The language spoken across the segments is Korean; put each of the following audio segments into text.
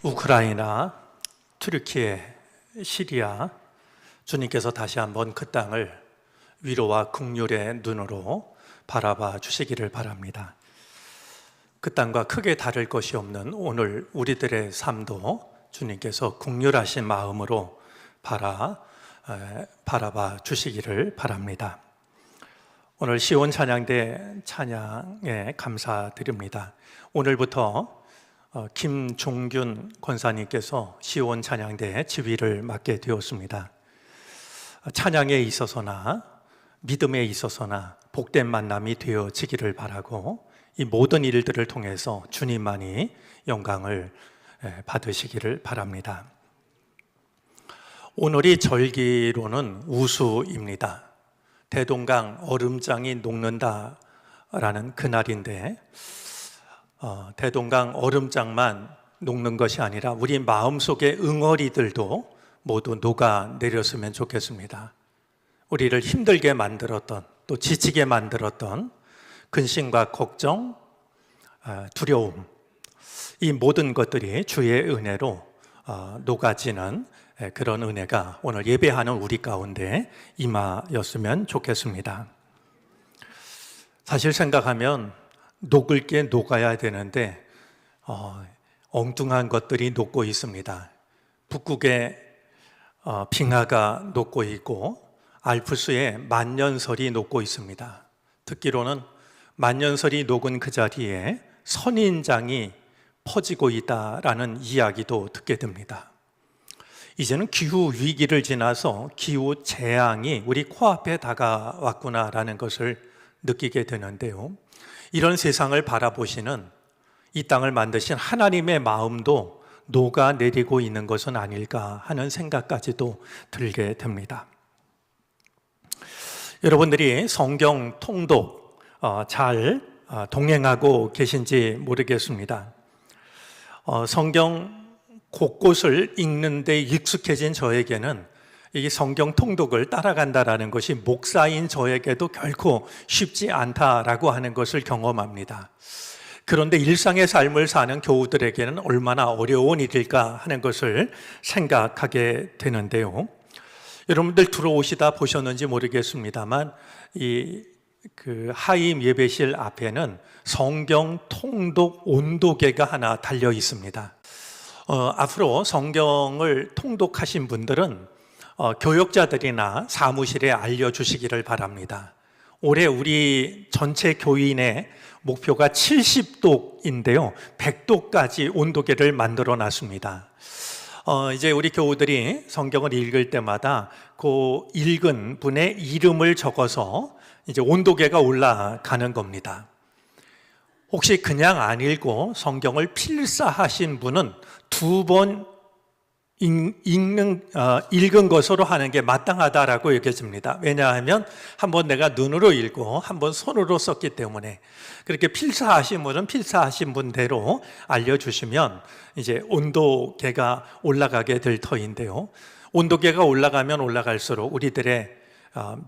우크라이나, 튀르키예, 시리아, 주님께서 다시 한번 그 땅을 위로와 긍휼의 눈으로 바라봐 주시기를 바랍니다. 그 땅과 크게 다를 것이 없는 오늘 우리들의 삶도 주님께서 긍휼하신 마음으로 바라봐 주시기를 바랍니다. 오늘 시온 찬양대 찬양에 감사드립니다. 오늘부터 김종균 권사님께서 시온 찬양대 지휘를 맡게 되었습니다. 찬양에 있어서나 믿음에 있어서나 복된 만남이 되어지기를 바라고 이 모든 일들을 통해서 주님만이 영광을 받으시기를 바랍니다. 오늘이 절기로는 우수입니다. 대동강 얼음장이 녹는다라는 그날인데 대동강 얼음장만 녹는 것이 아니라 우리 마음속의 응어리들도 모두 녹아내렸으면 좋겠습니다. 우리를 힘들게 만들었던, 또 지치게 만들었던 근심과 걱정, 두려움, 이 모든 것들이 주의 은혜로 녹아지는 그런 은혜가 오늘 예배하는 우리 가운데 임하였으면 좋겠습니다. 사실 생각하면 녹을 게 녹아야 되는데 엉뚱한 것들이 녹고 있습니다. 북극에 빙하가 녹고 있고 알프스에 만년설이 녹고 있습니다. 듣기로는 만년설이 녹은 그 자리에 선인장이 퍼지고 있다라는 이야기도 듣게 됩니다. 이제는 기후 위기를 지나서 기후 재앙이 우리 코앞에 다가왔구나라는 것을 느끼게 되는데요. 이런 세상을 바라보시는 이 땅을 만드신 하나님의 마음도 녹아내리고 있는 것은 아닐까 하는 생각까지도 들게 됩니다. 여러분들이 성경 통독 잘 동행하고 계신지 모르겠습니다. 성경 곳곳을 읽는 데 익숙해진 저에게는 이 성경 통독을 따라간다라는 것이 목사인 저에게도 결코 쉽지 않다라고 하는 것을 경험합니다. 그런데 일상의 삶을 사는 교우들에게는 얼마나 어려운 일일까 하는 것을 생각하게 되는데요. 여러분들 들어오시다 보셨는지 모르겠습니다만 그 하임 예배실 앞에는 성경 통독 온도계가 하나 달려 있습니다. 앞으로 성경을 통독하신 분들은 교역자들이나 사무실에 알려주시기를 바랍니다. 올해 우리 전체 교인의 목표가 70독인데요 100독까지 온도계를 만들어 놨습니다. 이제 우리 교우들이 성경을 읽을 때마다 그 읽은 분의 이름을 적어서 이제 온도계가 올라가는 겁니다. 혹시 그냥 안 읽고 성경을 필사하신 분은 2번 읽은 것으로 하는 게 마땅하다라고 여겨집니다. 왜냐하면 한번 내가 눈으로 읽고 한번 손으로 썼기 때문에 그렇게 필사하신 분은 필사하신 분대로 알려주시면 이제 온도계가 올라가게 될 터인데요. 온도계가 올라가면 올라갈수록 우리들의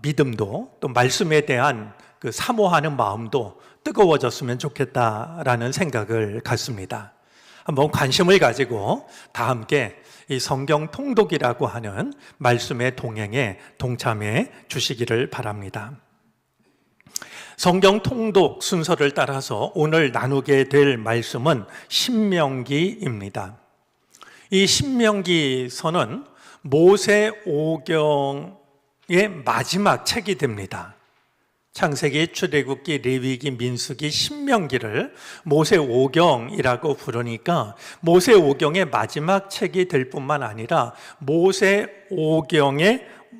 믿음도 또 말씀에 대한 그 사모하는 마음도 뜨거워졌으면 좋겠다라는 생각을 갖습니다. 한번 관심을 가지고 다 함께 이 성경 통독이라고 하는 말씀의 동행에 동참해 주시기를 바랍니다. 성경 통독 순서를 따라서 오늘 나누게 될 말씀은 신명기입니다. 이 신명기서는 모세오경의 마지막 책이 됩니다. 창세기, 출애굽기, 레위기, 민수기, 신명기를 모세오경이라고 부르니까 모세오경의 마지막 책이 될 뿐만 아니라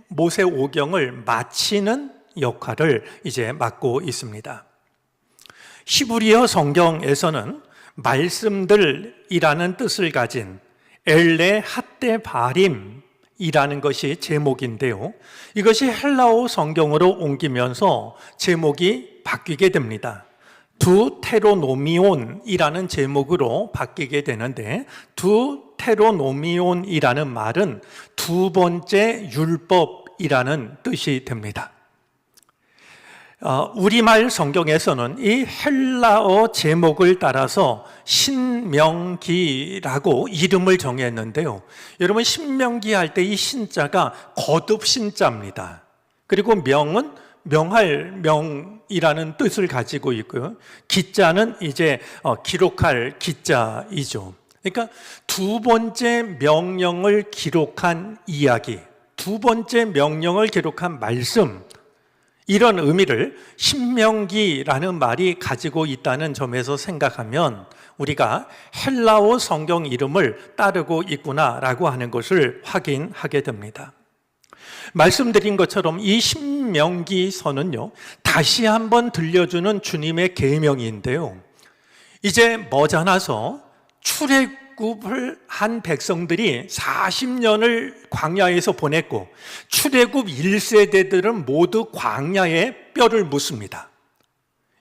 모세오경을 마치는 역할을 이제 맡고 있습니다. 히브리어 성경에서는 말씀들이라는 뜻을 가진 엘레 핫데 바림 이라는 것이 제목인데요. 이것이 헬라어 성경으로 옮기면서 제목이 바뀌게 됩니다. 두테로노미온이라는 제목으로 바뀌게 되는데 두테로노미온이라는 말은 두 번째 율법이라는 뜻이 됩니다. 우리말 성경에서는 이 헬라어 제목을 따라서 신명기라고 이름을 정했는데요. 여러분, 신명기 할 때 이 신자가 거듭 신자입니다. 그리고 명은 명할 명이라는 뜻을 가지고 있고요. 기자는 이제 기록할 기자이죠. 그러니까 두 번째 명령을 기록한 이야기, 두 번째 명령을 기록한 말씀, 이런 의미를 신명기라는 말이 가지고 있다는 점에서 생각하면 우리가 헬라어 성경 이름을 따르고 있구나라고 하는 것을 확인하게 됩니다. 말씀드린 것처럼 이 신명기서는요, 다시 한번 들려주는 주님의 계명인데요, 이제 머지않아서 출애굽을 한 백성들이 40년을 광야에서 보냈고 출애굽 1세대들은 모두 광야에 뼈를 묻습니다.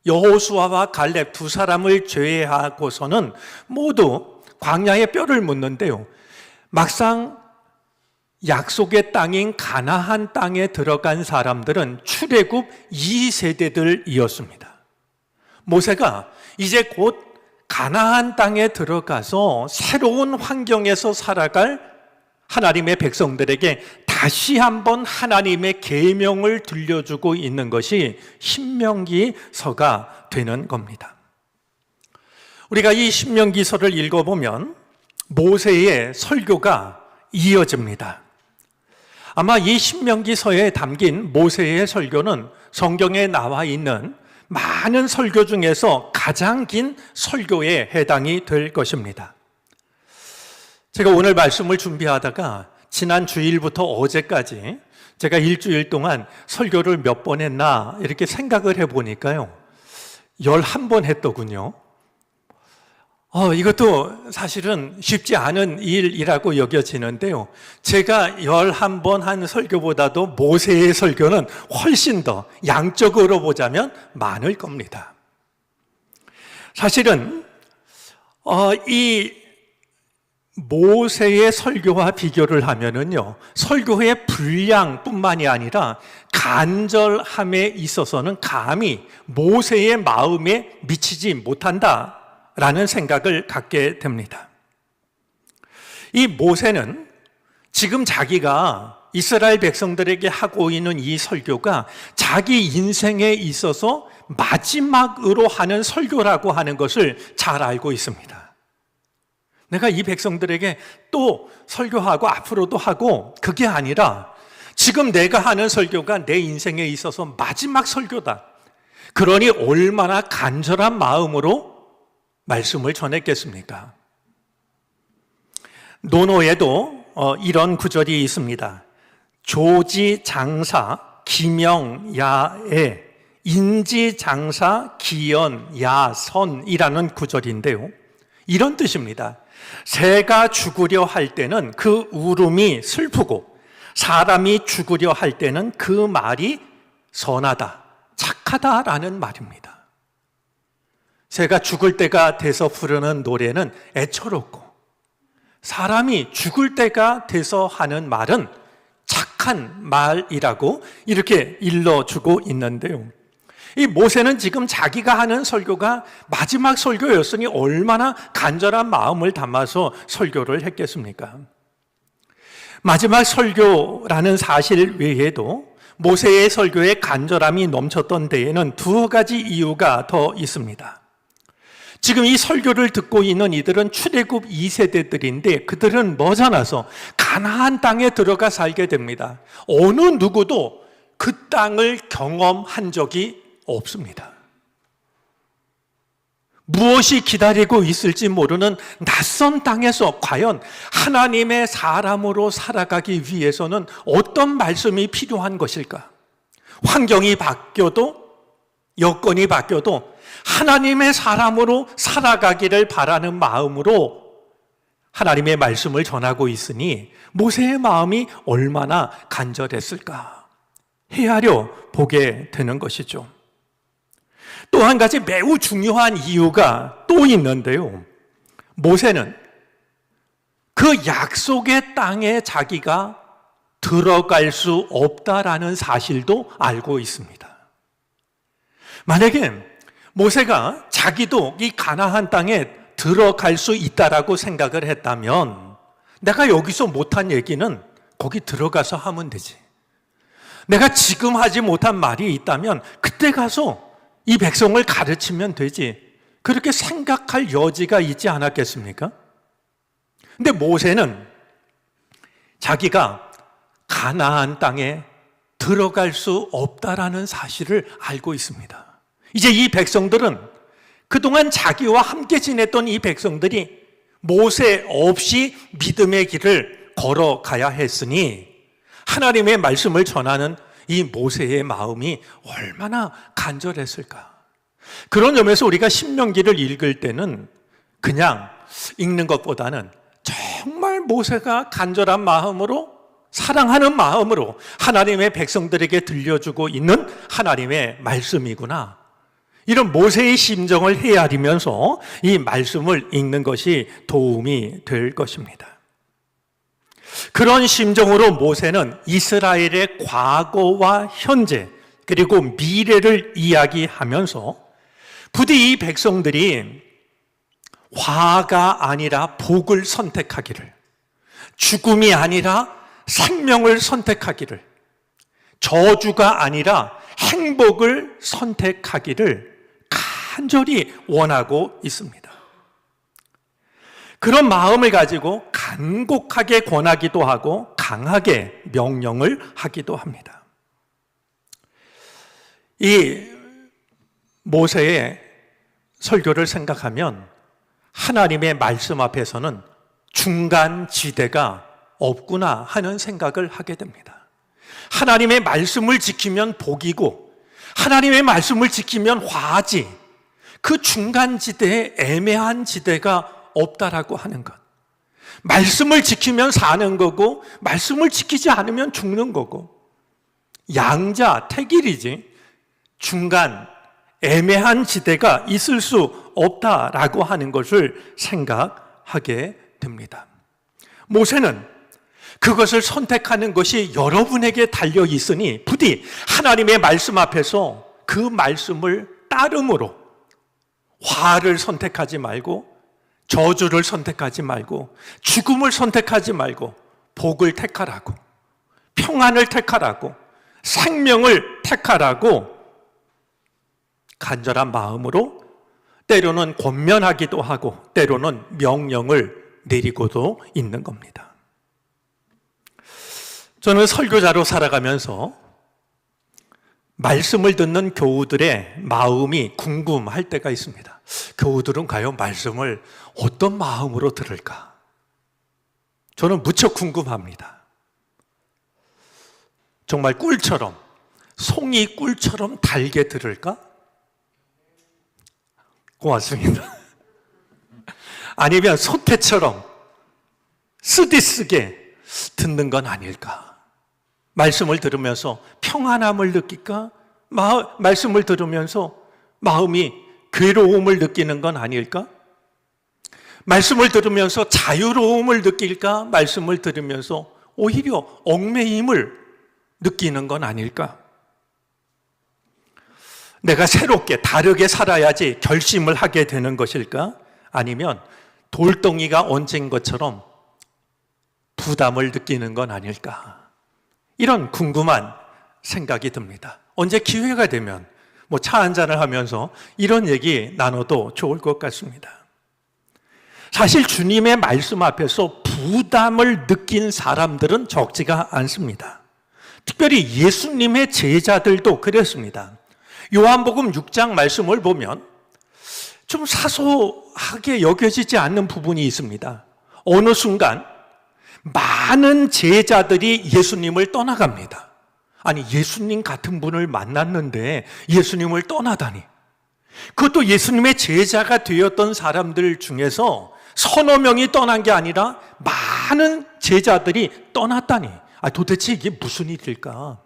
여호수아와 갈렙 두 사람을 제외하고서는 모두 광야에 뼈를 묻는데요, 막상 약속의 땅인 가나안 땅에 들어간 사람들은 출애굽 2세대들이었습니다. 모세가 이제 곧 가나안 땅에 들어가서 새로운 환경에서 살아갈 하나님의 백성들에게 다시 한번 하나님의 계명을 들려주고 있는 것이 신명기서가 되는 겁니다. 우리가 이 신명기서를 읽어보면 모세의 설교가 이어집니다. 아마 이 신명기서에 담긴 모세의 설교는 성경에 나와 있는 많은 설교 중에서 가장 긴 설교에 해당이 될 것입니다. 제가 오늘 말씀을 준비하다가 지난 주일부터 어제까지 제가 일주일 동안 설교를 몇 번 했나 이렇게 생각을 해보니까요, 11번 했더군요. 이것도 사실은 쉽지 않은 일이라고 여겨지는데요, 제가 11번 한 설교보다도 모세의 설교는 훨씬 더 양적으로 보자면 많을 겁니다. 사실은 이 모세의 설교와 비교를 하면은요, 설교의 분량뿐만이 아니라 간절함에 있어서는 감히 모세의 마음에 미치지 못한다 라는 생각을 갖게 됩니다. 이 모세는 지금 자기가 이스라엘 백성들에게 하고 있는 이 설교가 자기 인생에 있어서 마지막으로 하는 설교라고 하는 것을 잘 알고 있습니다. 내가 이 백성들에게 또 설교하고 앞으로도 하고, 그게 아니라 지금 내가 하는 설교가 내 인생에 있어서 마지막 설교다. 그러니 얼마나 간절한 마음으로 말씀을 전했겠습니까? 논어에도 이런 구절이 있습니다. 조지장사 기명야에 인지장사 기연야선이라는 구절인데요, 이런 뜻입니다. 새가 죽으려 할 때는 그 울음이 슬프고 사람이 죽으려 할 때는 그 말이 선하다, 착하다라는 말입니다. 새가 죽을 때가 돼서 부르는 노래는 애처롭고, 사람이 죽을 때가 돼서 하는 말은 착한 말이라고 이렇게 일러주고 있는데요, 이 모세는 지금 자기가 하는 설교가 마지막 설교였으니 얼마나 간절한 마음을 담아서 설교를 했겠습니까? 마지막 설교라는 사실 외에도 모세의 설교에 간절함이 넘쳤던 데에는 두 가지 이유가 더 있습니다. 지금 이 설교를 듣고 있는 이들은 출애굽 2세대들인데 그들은 머지않아서 가나안 땅에 들어가 살게 됩니다. 어느 누구도 그 땅을 경험한 적이 없습니다. 무엇이 기다리고 있을지 모르는 낯선 땅에서 과연 하나님의 사람으로 살아가기 위해서는 어떤 말씀이 필요한 것일까? 환경이 바뀌어도, 여건이 바뀌어도 하나님의 사람으로 살아가기를 바라는 마음으로 하나님의 말씀을 전하고 있으니 모세의 마음이 얼마나 간절했을까 헤아려 보게 되는 것이죠. 또 한 가지 매우 중요한 이유가 또 있는데요, 모세는 그 약속의 땅에 자기가 들어갈 수 없다라는 사실도 알고 있습니다. 만약에 모세가 자기도 이 가나안 땅에 들어갈 수 있다라고 생각을 했다면 내가 여기서 못한 얘기는 거기 들어가서 하면 되지. 내가 지금 하지 못한 말이 있다면 그때 가서 이 백성을 가르치면 되지. 그렇게 생각할 여지가 있지 않았겠습니까? 근데 모세는 자기가 가나안 땅에 들어갈 수 없다라는 사실을 알고 있습니다. 이제 이 백성들은 그동안 자기와 함께 지냈던 이 백성들이 모세 없이 믿음의 길을 걸어가야 했으니 하나님의 말씀을 전하는 이 모세의 마음이 얼마나 간절했을까. 그런 점에서 우리가 신명기를 읽을 때는 그냥 읽는 것보다는 정말 모세가 간절한 마음으로, 사랑하는 마음으로 하나님의 백성들에게 들려주고 있는 하나님의 말씀이구나, 이런 모세의 심정을 헤아리면서 이 말씀을 읽는 것이 도움이 될 것입니다. 그런 심정으로 모세는 이스라엘의 과거와 현재 그리고 미래를 이야기하면서 부디 이 백성들이 화가 아니라 복을 선택하기를, 죽음이 아니라 생명을 선택하기를, 저주가 아니라 행복을 선택하기를 간절히 원하고 있습니다. 그런 마음을 가지고 간곡하게 권하기도 하고 강하게 명령을 하기도 합니다. 이 모세의 설교를 생각하면 하나님의 말씀 앞에서는 중간 지대가 없구나 하는 생각을 하게 됩니다. 하나님의 말씀을 지키면 복이고 하나님의 말씀을 지키면 화지, 그 중간 지대에 애매한 지대가 없다라고 하는 것. 말씀을 지키면 사는 거고 말씀을 지키지 않으면 죽는 거고, 양자 택일이지 중간 애매한 지대가 있을 수 없다라고 하는 것을 생각하게 됩니다. 모세는 그것을 선택하는 것이 여러분에게 달려 있으니 부디 하나님의 말씀 앞에서 그 말씀을 따름으로 화를 선택하지 말고, 저주를 선택하지 말고, 죽음을 선택하지 말고 복을 택하라고, 평안을 택하라고, 생명을 택하라고 간절한 마음으로 때로는 권면하기도 하고 때로는 명령을 내리고도 있는 겁니다. 저는 설교자로 살아가면서 말씀을 듣는 교우들의 마음이 궁금할 때가 있습니다. 교우들은 과연 말씀을 어떤 마음으로 들을까? 저는 무척 궁금합니다. 정말 꿀처럼, 송이 꿀처럼 달게 들을까? 고맙습니다. 아니면 소태처럼 쓰디쓰게 듣는 건 아닐까? 말씀을 들으면서 평안함을 느낄까? 말씀을 들으면서 마음이 괴로움을 느끼는 건 아닐까? 말씀을 들으면서 자유로움을 느낄까? 말씀을 들으면서 오히려 얽매임을 느끼는 건 아닐까? 내가 새롭게 다르게 살아야지 결심을 하게 되는 것일까? 아니면 돌덩이가 얹은 것처럼 부담을 느끼는 건 아닐까? 이런 궁금한 생각이 듭니다. 언제 기회가 되면 차 한잔을 하면서 이런 얘기 나눠도 좋을 것 같습니다. 사실 주님의 말씀 앞에서 부담을 느낀 사람들은 적지가 않습니다. 특별히 예수님의 제자들도 그랬습니다. 요한복음 6장 말씀을 보면 좀 사소하게 여겨지지 않는 부분이 있습니다. 어느 순간 많은 제자들이 예수님을 떠나갑니다. 아니, 예수님 같은 분을 만났는데 예수님을 떠나다니. 그것도 예수님의 제자가 되었던 사람들 중에서 서너 명이 떠난 게 아니라 많은 제자들이 떠났다니. 도대체 이게 무슨 일일까?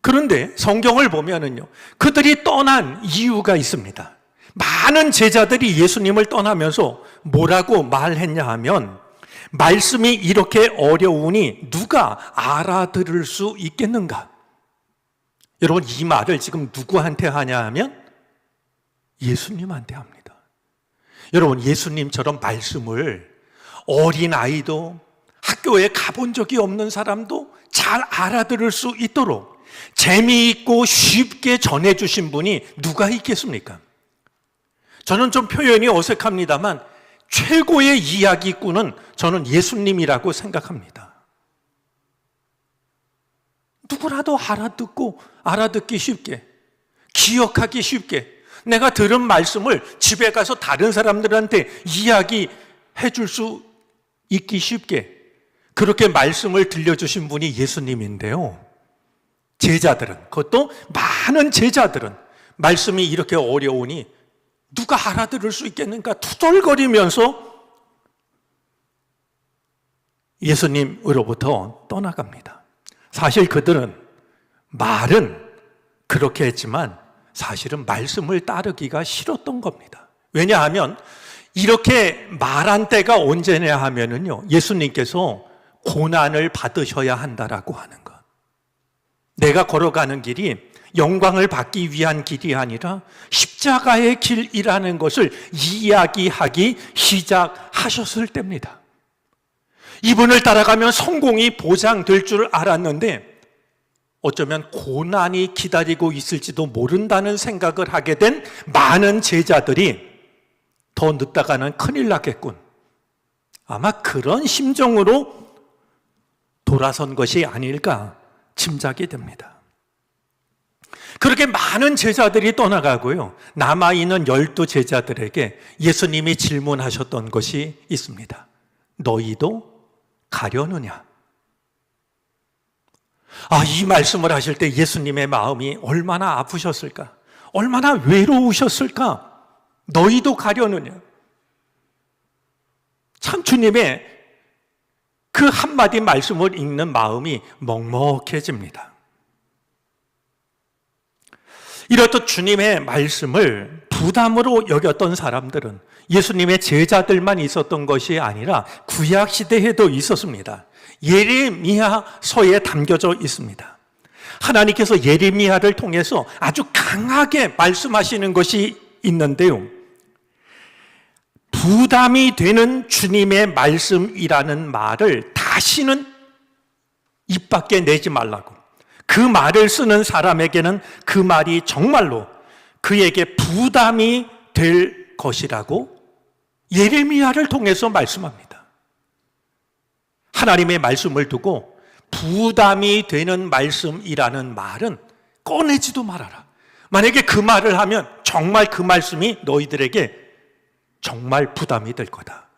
그런데 성경을 보면은요, 그들이 떠난 이유가 있습니다. 많은 제자들이 예수님을 떠나면서 뭐라고 말했냐 하면, 말씀이 이렇게 어려우니 누가 알아들을 수 있겠는가? 여러분, 이 말을 지금 누구한테 하냐 하면 예수님한테 합니다. 여러분, 예수님처럼 말씀을 어린아이도 학교에 가본 적이 없는 사람도 잘 알아들을 수 있도록 재미있고 쉽게 전해주신 분이 누가 있겠습니까? 저는 좀 표현이 어색합니다만 최고의 이야기꾼은 저는 예수님이라고 생각합니다. 누구라도 알아듣고 알아듣기 쉽게, 기억하기 쉽게, 내가 들은 말씀을 집에 가서 다른 사람들한테 이야기해 줄 수 있기 쉽게 그렇게 말씀을 들려주신 분이 예수님인데요. 제자들은, 그것도 많은 제자들은 말씀이 이렇게 어려우니 누가 알아들을 수 있겠는가 투덜거리면서 예수님으로부터 떠나갑니다. 사실 그들은 말은 그렇게 했지만 사실은 말씀을 따르기가 싫었던 겁니다. 왜냐하면 이렇게 말한 때가 언제냐 하면은요, 예수님께서 고난을 받으셔야 한다라고 하는 것. 내가 걸어가는 길이 영광을 받기 위한 길이 아니라 십자가의 길이라는 것을 이야기하기 시작하셨을 때입니다. 이분을 따라가면 성공이 보장될 줄 알았는데 어쩌면 고난이 기다리고 있을지도 모른다는 생각을 하게 된 많은 제자들이 더 늦다가는 큰일 났겠군. 아마 그런 심정으로 돌아선 것이 아닐까 짐작이 됩니다. 그렇게 많은 제자들이 떠나가고요, 남아있는 12 제자들에게 예수님이 질문하셨던 것이 있습니다. 너희도 가려느냐? 이 말씀을 하실 때 예수님의 마음이 얼마나 아프셨을까? 얼마나 외로우셨을까? 너희도 가려느냐? 참 주님의 그 한마디 말씀을 읽는 마음이 먹먹해집니다. 이렇듯 주님의 말씀을 부담으로 여겼던 사람들은 예수님의 제자들만 있었던 것이 아니라 구약 시대에도 있었습니다. 예레미야서에 담겨져 있습니다. 하나님께서 예레미야를 통해서 아주 강하게 말씀하시는 것이 있는데요, 부담이 되는 주님의 말씀이라는 말을 다시는 입 밖에 내지 말라고, 그 말을 쓰는 사람에게는 그 말이 정말로 그에게 부담이 될 것이라고 예레미야를 통해서 말씀합니다. 하나님의 말씀을 두고 부담이 되는 말씀이라는 말은 꺼내지도 말아라. 만약에 그 말을 하면 정말 그 말씀이 너희들에게 정말 부담이 될 거다.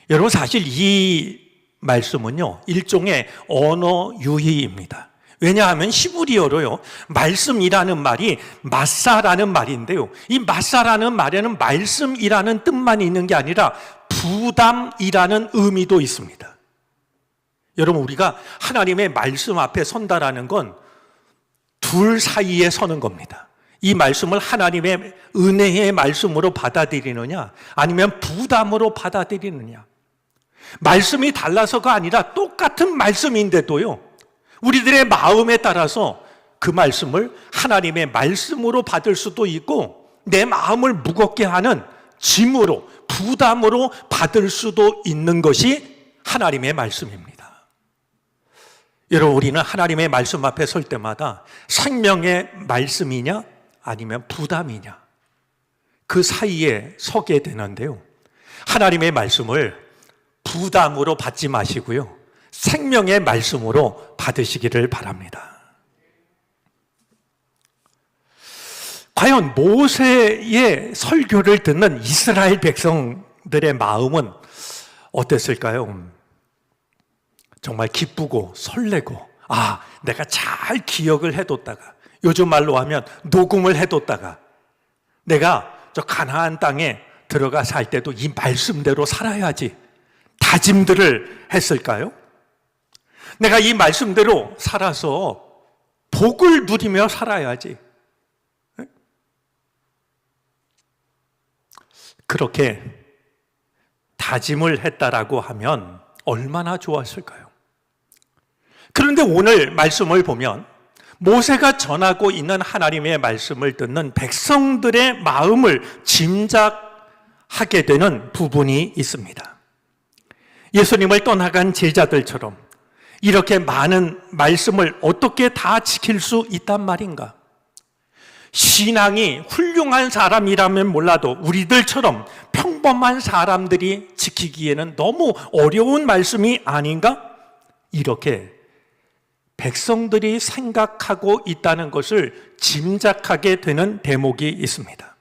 여러분, 사실 이 말씀은요, 일종의 언어 유희입니다. 왜냐하면 히브리어로요, 말씀이라는 말이 마사라는 말인데요, 이 마사라는 말에는 말씀이라는 뜻만 있는 게 아니라 부담이라는 의미도 있습니다. 여러분, 우리가 하나님의 말씀 앞에 선다라는 건 둘 사이에 서는 겁니다. 이 말씀을 하나님의 은혜의 말씀으로 받아들이느냐 아니면 부담으로 받아들이느냐. 말씀이 달라서가 아니라 똑같은 말씀인데도요, 우리들의 마음에 따라서 그 말씀을 하나님의 말씀으로 받을 수도 있고 내 마음을 무겁게 하는 짐으로, 부담으로 받을 수도 있는 것이 하나님의 말씀입니다. 여러분, 우리는 하나님의 말씀 앞에 설 때마다 생명의 말씀이냐 아니면 부담이냐, 그 사이에 서게 되는데요, 하나님의 말씀을 부담으로 받지 마시고요, 생명의 말씀으로 받으시기를 바랍니다. 과연 모세의 설교를 듣는 이스라엘 백성들의 마음은 어땠을까요? 정말 기쁘고 설레고, 내가 잘 기억을 해뒀다가, 요즘 말로 하면 녹음을 해뒀다가 내가 저 가나안 땅에 들어가 살 때도 이 말씀대로 살아야지 다짐들을 했을까요? 내가 이 말씀대로 살아서 복을 누리며 살아야지, 그렇게 다짐을 했다라고 하면 얼마나 좋았을까요? 그런데 오늘 말씀을 보면 모세가 전하고 있는 하나님의 말씀을 듣는 백성들의 마음을 짐작하게 되는 부분이 있습니다. 예수님을 떠나간 제자들처럼 이렇게 많은 말씀을 어떻게 다 지킬 수 있단 말인가? 신앙이 훌륭한 사람이라면 몰라도 우리들처럼 평범한 사람들이 지키기에는 너무 어려운 말씀이 아닌가? 이렇게 백성들이 생각하고 있다는 것을 짐작하게 되는 대목이 있습니다.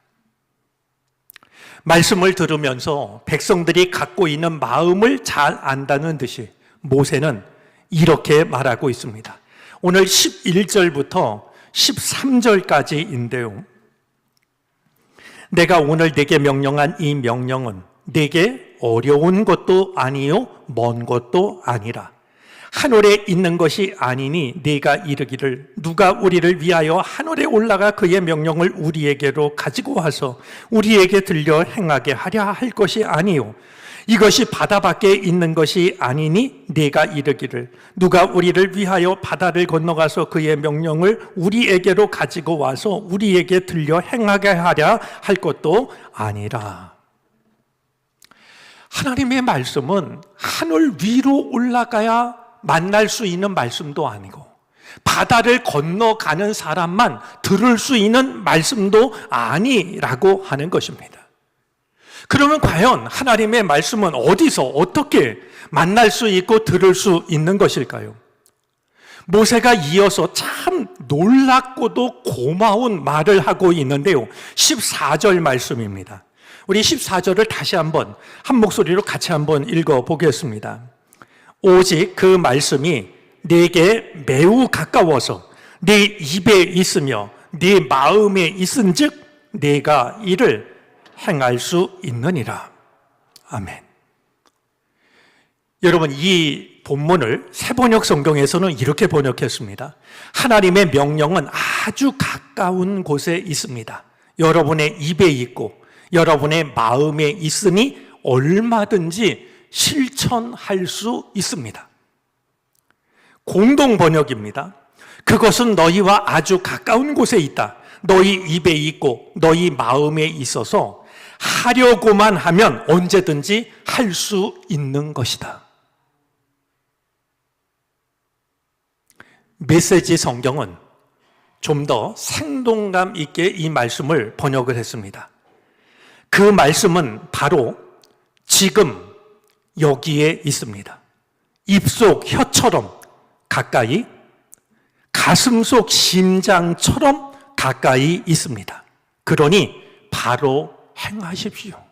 말씀을 들으면서 백성들이 갖고 있는 마음을 잘 안다는 듯이 모세는 이렇게 말하고 있습니다. 오늘 11절부터 13절까지인데요. 내가 오늘 네게 명령한 이 명령은 네게 어려운 것도 아니요 먼 것도 아니라 하늘에 있는 것이 아니니 네가 이르기를 누가 우리를 위하여 하늘에 올라가 그의 명령을 우리에게로 가지고 와서 우리에게 들려 행하게 하랴 할 것이 아니요 이것이 바다 밖에 있는 것이 아니니 네가 이르기를 누가 우리를 위하여 바다를 건너가서 그의 명령을 우리에게로 가지고 와서 우리에게 들려 행하게 하랴 할 것도 아니라. 하나님의 말씀은 하늘 위로 올라가야 만날 수 있는 말씀도 아니고 바다를 건너가는 사람만 들을 수 있는 말씀도 아니라고 하는 것입니다. 그러면 과연 하나님의 말씀은 어디서 어떻게 만날 수 있고 들을 수 있는 것일까요? 모세가 이어서 참 놀랍고도 고마운 말을 하고 있는데요. 14절 말씀입니다. 우리 14절을 다시 한번 한 목소리로 같이 한번 읽어보겠습니다. 오직 그 말씀이 네게 매우 가까워서 네 입에 있으며 네 마음에 있은즉 네가 이를 행할 수 있느니라. 아멘. 여러분, 이 본문을 새번역 성경에서는 이렇게 번역했습니다. 하나님의 명령은 아주 가까운 곳에 있습니다. 여러분의 입에 있고 여러분의 마음에 있으니 얼마든지 실천할 수 있습니다. 공동 번역입니다. 그것은 너희와 아주 가까운 곳에 있다. 너희 입에 있고 너희 마음에 있어서 하려고만 하면 언제든지 할 수 있는 것이다. 메시지 성경은 좀 더 생동감 있게 이 말씀을 번역을 했습니다. 그 말씀은 바로 지금 여기에 있습니다. 입속 혀처럼 가까이, 가슴속 심장처럼 가까이 있습니다. 그러니 바로 행하십시오.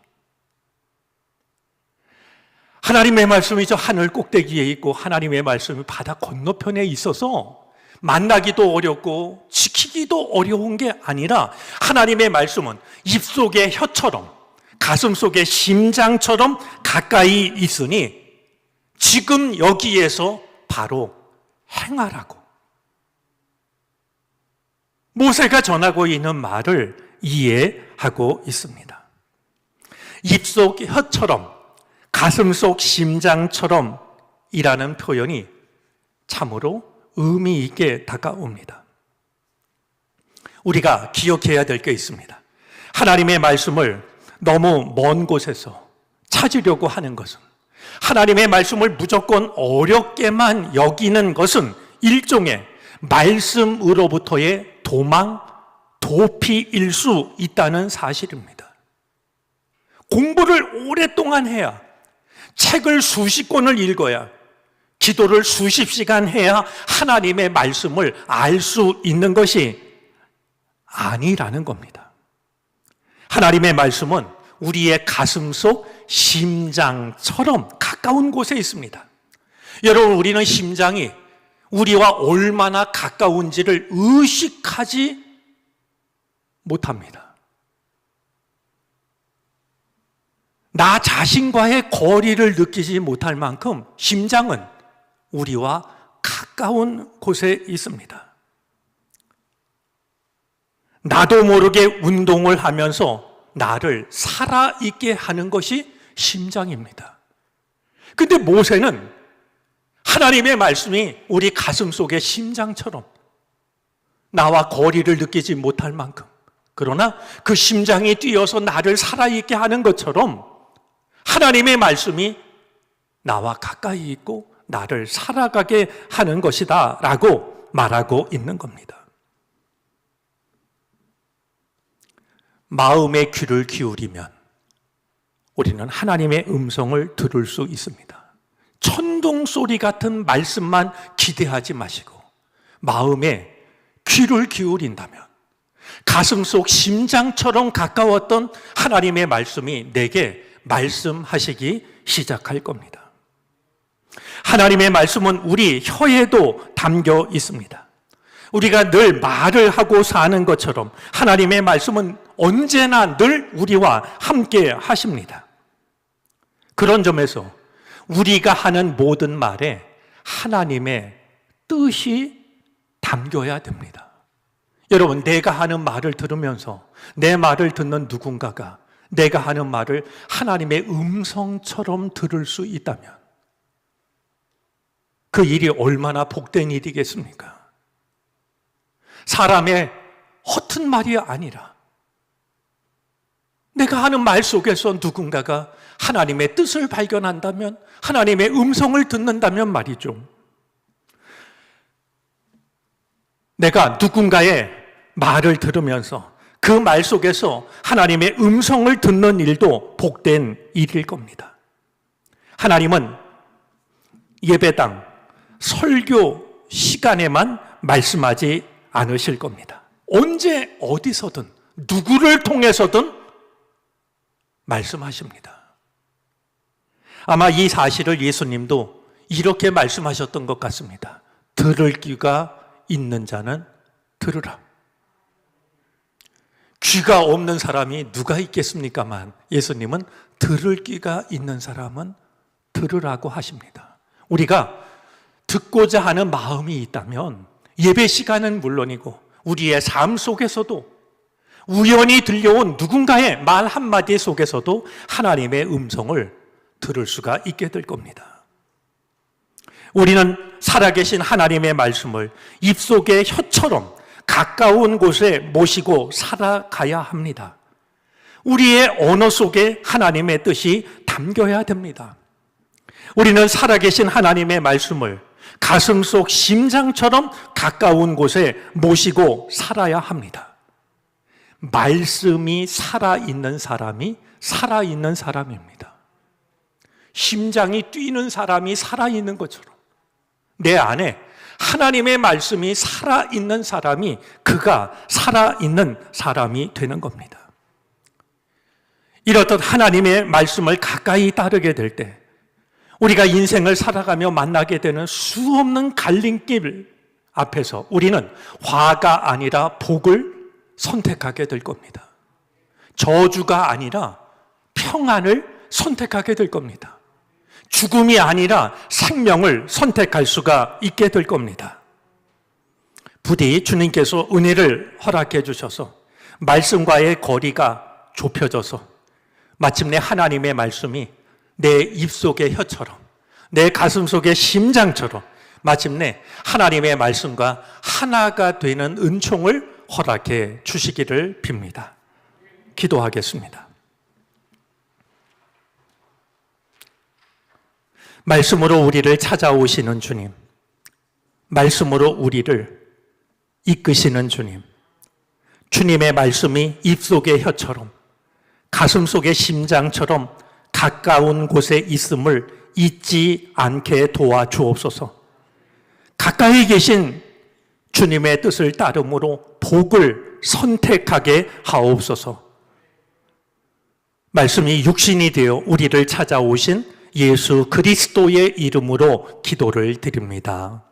하나님의 말씀이 저 하늘 꼭대기에 있고 하나님의 말씀이 바다 건너편에 있어서 만나기도 어렵고 지키기도 어려운 게 아니라 하나님의 말씀은 입속의 혀처럼 가슴속의 심장처럼 가까이 있으니 지금 여기에서 바로 행하라고. 모세가 전하고 있는 말을 이해하고 있습니다. 입속 혀처럼 가슴속 심장처럼 이라는 표현이 참으로 의미 있게 다가옵니다. 우리가 기억해야 될 게 있습니다. 하나님의 말씀을 너무 먼 곳에서 찾으려고 하는 것은, 하나님의 말씀을 무조건 어렵게만 여기는 것은 일종의 말씀으로부터의 도망, 도피일 수 있다는 사실입니다. 공부를 오랫동안 해야, 책을 수십 권을 읽어야, 기도를 수십 시간 해야 하나님의 말씀을 알 수 있는 것이 아니라는 겁니다. 하나님의 말씀은 우리의 가슴속 심장처럼 가까운 곳에 있습니다. 여러분, 우리는 심장이 우리와 얼마나 가까운지를 의식하지 못합니다. 나 자신과의 거리를 느끼지 못할 만큼 심장은 우리와 가까운 곳에 있습니다. 나도 모르게 운동을 하면서 나를 살아있게 하는 것이 심장입니다. 근데 모세는 하나님의 말씀이 우리 가슴 속의 심장처럼 나와 거리를 느끼지 못할 만큼, 그러나 그 심장이 뛰어서 나를 살아있게 하는 것처럼 하나님의 말씀이 나와 가까이 있고 나를 살아가게 하는 것이다 라고 말하고 있는 겁니다. 마음의 귀를 기울이면 우리는 하나님의 음성을 들을 수 있습니다. 천둥 소리 같은 말씀만 기대하지 마시고 마음에 귀를 기울인다면 가슴속 심장처럼 가까웠던 하나님의 말씀이 내게 말씀하시기 시작할 겁니다. 하나님의 말씀은 우리 혀에도 담겨 있습니다. 우리가 늘 말을 하고 사는 것처럼 하나님의 말씀은 언제나 늘 우리와 함께 하십니다. 그런 점에서 우리가 하는 모든 말에 하나님의 뜻이 담겨야 됩니다. 여러분, 내가 하는 말을 들으면서 내 말을 듣는 누군가가 내가 하는 말을 하나님의 음성처럼 들을 수 있다면 그 일이 얼마나 복된 일이겠습니까? 사람의 허튼 말이 아니라 내가 하는 말 속에서 누군가가 하나님의 뜻을 발견한다면, 하나님의 음성을 듣는다면 말이죠. 내가 누군가의 말을 들으면서 그 말 속에서 하나님의 음성을 듣는 일도 복된 일일 겁니다. 하나님은 예배당, 설교 시간에만 말씀하지 않으실 겁니다. 언제 어디서든 누구를 통해서든 말씀하십니다. 아마 이 사실을 예수님도 이렇게 말씀하셨던 것 같습니다. 들을 귀가 있는 자는 들으라. 귀가 없는 사람이 누가 있겠습니까만 예수님은 들을 귀가 있는 사람은 들으라고 하십니다. 우리가 듣고자 하는 마음이 있다면 예배 시간은 물론이고 우리의 삶 속에서도 우연히 들려온 누군가의 말 한마디 속에서도 하나님의 음성을 들을 수가 있게 될 겁니다. 우리는 살아계신 하나님의 말씀을 입속의 혀처럼 가까운 곳에 모시고 살아가야 합니다. 우리의 언어 속에 하나님의 뜻이 담겨야 됩니다. 우리는 살아계신 하나님의 말씀을 가슴속 심장처럼 가까운 곳에 모시고 살아야 합니다. 말씀이 살아있는 사람이 살아있는 사람입니다. 심장이 뛰는 사람이 살아있는 것처럼 내 안에 하나님의 말씀이 살아있는 사람이 그가 살아있는 사람이 되는 겁니다. 이렇듯 하나님의 말씀을 가까이 따르게 될 때 우리가 인생을 살아가며 만나게 되는 수없는 갈림길 앞에서 우리는 화가 아니라 복을 선택하게 될 겁니다. 저주가 아니라 평안을 선택하게 될 겁니다. 죽음이 아니라 생명을 선택할 수가 있게 될 겁니다. 부디 주님께서 은혜를 허락해 주셔서 말씀과의 거리가 좁혀져서 마침내 하나님의 말씀이 내 입속의 혀처럼 내 가슴속의 심장처럼 마침내 하나님의 말씀과 하나가 되는 은총을 허락해 주시기를 빕니다. 기도하겠습니다. 말씀으로 우리를 찾아오시는 주님, 말씀으로 우리를 이끄시는 주님, 주님의 말씀이 입속의 혀처럼 가슴속의 심장처럼 가까운 곳에 있음을 잊지 않게 도와주옵소서. 가까이 계신 주님의 뜻을 따름으로 복을 선택하게 하옵소서. 말씀이 육신이 되어 우리를 찾아오신 예수 그리스도의 이름으로 기도를 드립니다.